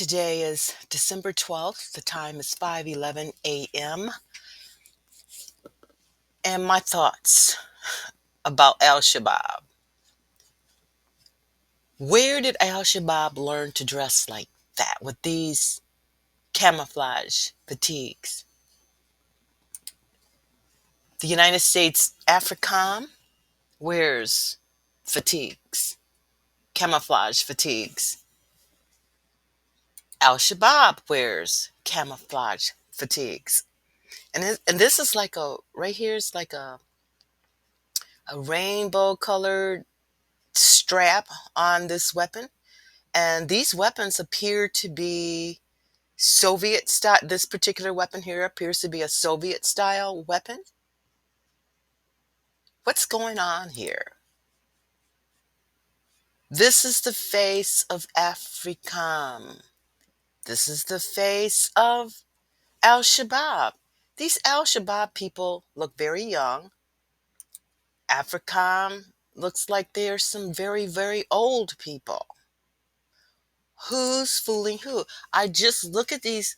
Today is December 12th. The time is 5:11 a.m. And my thoughts about Al-Shabaab. Where did Al-Shabaab learn to dress like that with these camouflage fatigues? The United States AFRICOM wears fatigues, camouflage fatigues. Al-Shabaab wears camouflage fatigues. And this is like right here is like a rainbow colored strap on this weapon. And these weapons appear to be Soviet style. This particular weapon here appears to be a Soviet style weapon. What's going on here? This is the face of Africam. This is the face of Al-Shabaab. These Al-Shabaab people look very young. Africam looks like they're some very, very old people. Who's fooling who? I just look at these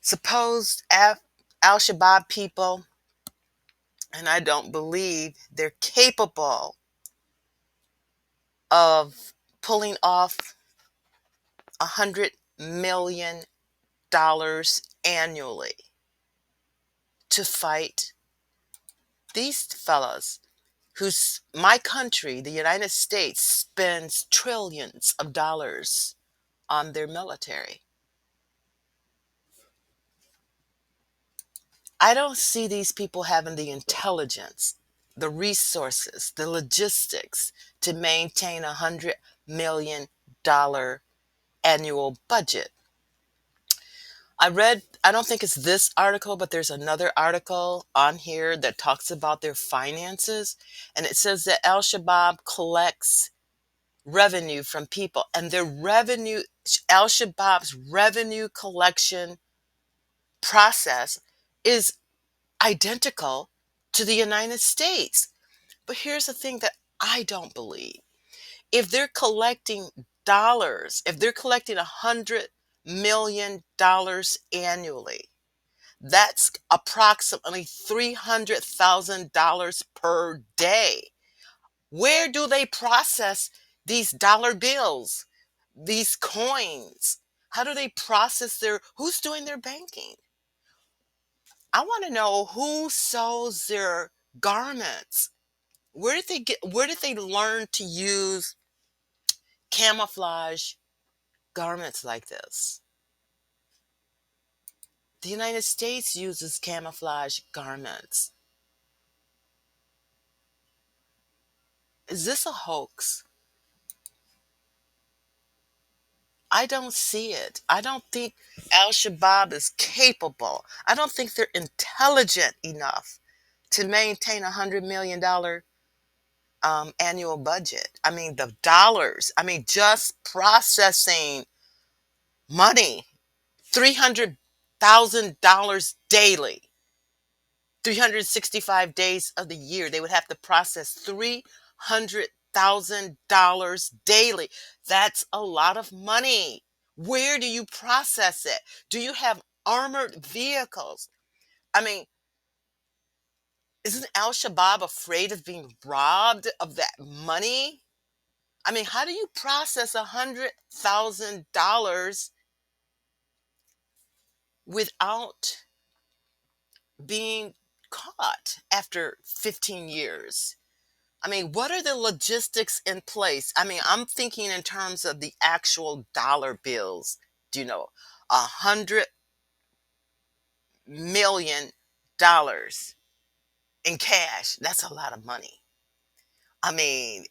supposed Al-Shabaab people, and I don't believe they're capable of pulling off $100 million annually to fight these fellas whose my country, the United States, spends trillions of dollars on their military. I don't see these people having the intelligence, the resources, the logistics to maintain $100 million annual budget. I don't think it's this article, but there's another article on here that talks about their finances. And it says that Al Shabaab collects revenue from people, and Al Shabaab's revenue collection process is identical to the United States. But here's the thing that I don't believe. If they're collecting dollars, if they're collecting $100 million annually, that's approximately $300,000 per day. Where do they process these dollar bills, these coins? How do they process who's doing their banking? I want to know who sews their garments. Where did they learn to use camouflage garments like this? The United States uses camouflage garments. Is this a hoax? I don't see it. I don't think Al Shabaab is capable. I don't think they're intelligent enough to maintain $100 million annual budget. I mean, the dollars. I mean, just processing money, $300,000 daily, 365 days of the year. They would have to process $300,000 daily. That's a lot of money. Where do you process it? Do you have armored vehicles? I mean, isn't Al Shabaab afraid of being robbed of that money? I mean, how do you process $100,000 without being caught after 15 years? I mean, what are the logistics in place? I mean, I'm thinking in terms of the actual dollar bills. Do you know, $100 million in cash? That's a lot of money. I mean,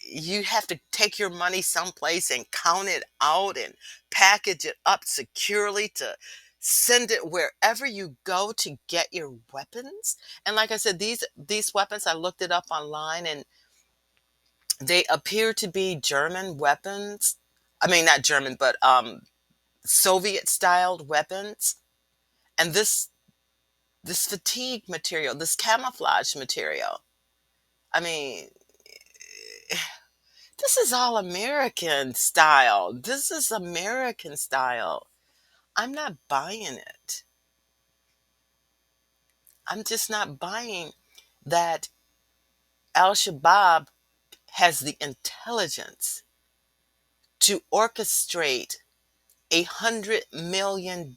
you have to take your money someplace and count it out and package it up securely to send it wherever you go to get your weapons. And like I said, these weapons, I looked it up online, and they appear to be German weapons. I mean, not German, but Soviet styled weapons. And this fatigue material, this camouflage material, I mean, This is all American style. This is American style. I'm not buying it. I'm just not buying that Al-Shabaab has the intelligence to orchestrate $100 million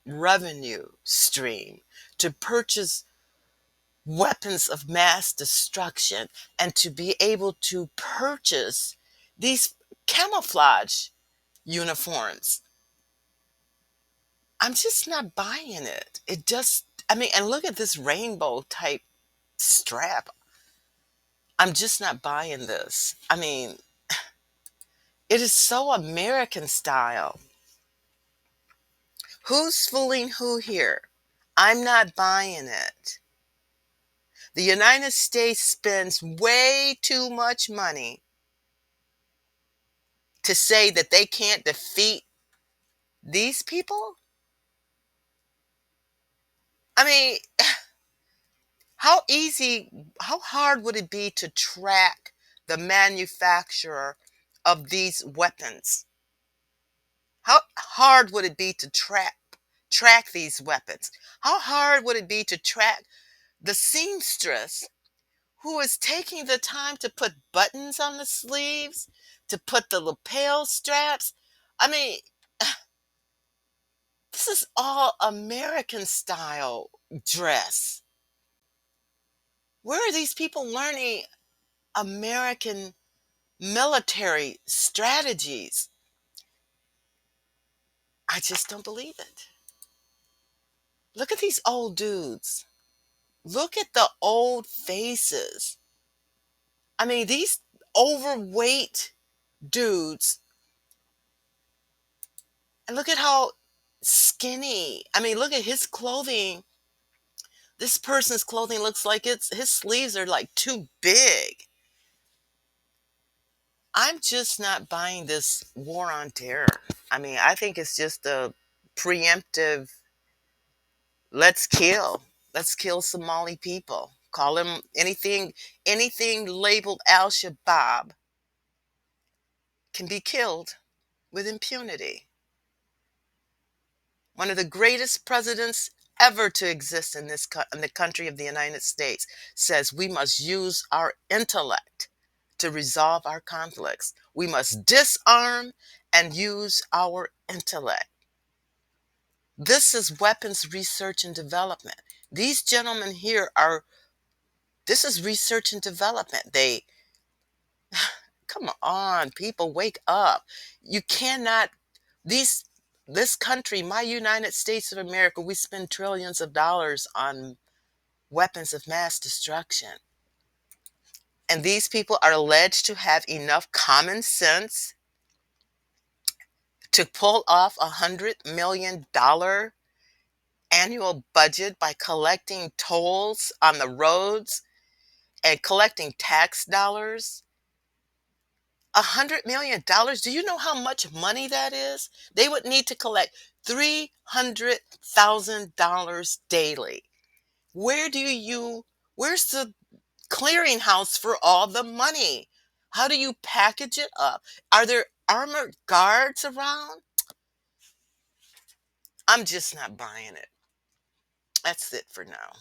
revenue stream to purchase weapons of mass destruction and to be able to purchase these camouflage uniforms. I'm just not buying it. It just, I mean, and look at this rainbow type strap. I'm just not buying this. I mean, it is so American style. Who's fooling who here? I'm not buying it. The United States spends way too much money to say that they can't defeat these people? I mean, how hard would it be to track the manufacturer of these weapons? How hard would it be to track these weapons? How hard would it be to track the seamstress who is taking the time to put buttons on the sleeves, to put the lapel straps? I mean, this is all American style dress. Where are these people learning American military strategies? I just don't believe it. Look at these old dudes. Look at the old faces. I mean, these overweight dudes, and look at how skinny. I mean, look at his clothing. This person's clothing looks like his sleeves are like too big. I'm just not buying this war on terror. I mean, I think it's just a preemptive, let's kill. Let's kill Somali people. Call them anything labeled Al-Shabaab can be killed with impunity. One of the greatest presidents ever to exist in in the country of the United States says we must use our intellect to resolve our conflicts. We must disarm and use our intellect. This is weapons research and development. These gentlemen here are, this is research and development. Come on, people, wake up. You cannot, these, this country, my United States of America, we spend trillions of dollars on weapons of mass destruction. And these people are alleged to have enough common sense to pull off $100 million annual budget by collecting tolls on the roads and collecting tax dollars. $100 million. Do you know how much money that is? They would need to collect $300,000 daily. Where's the clearinghouse for all the money? How do you package it up? Are there armored guards around? I'm just not buying it. That's it for now.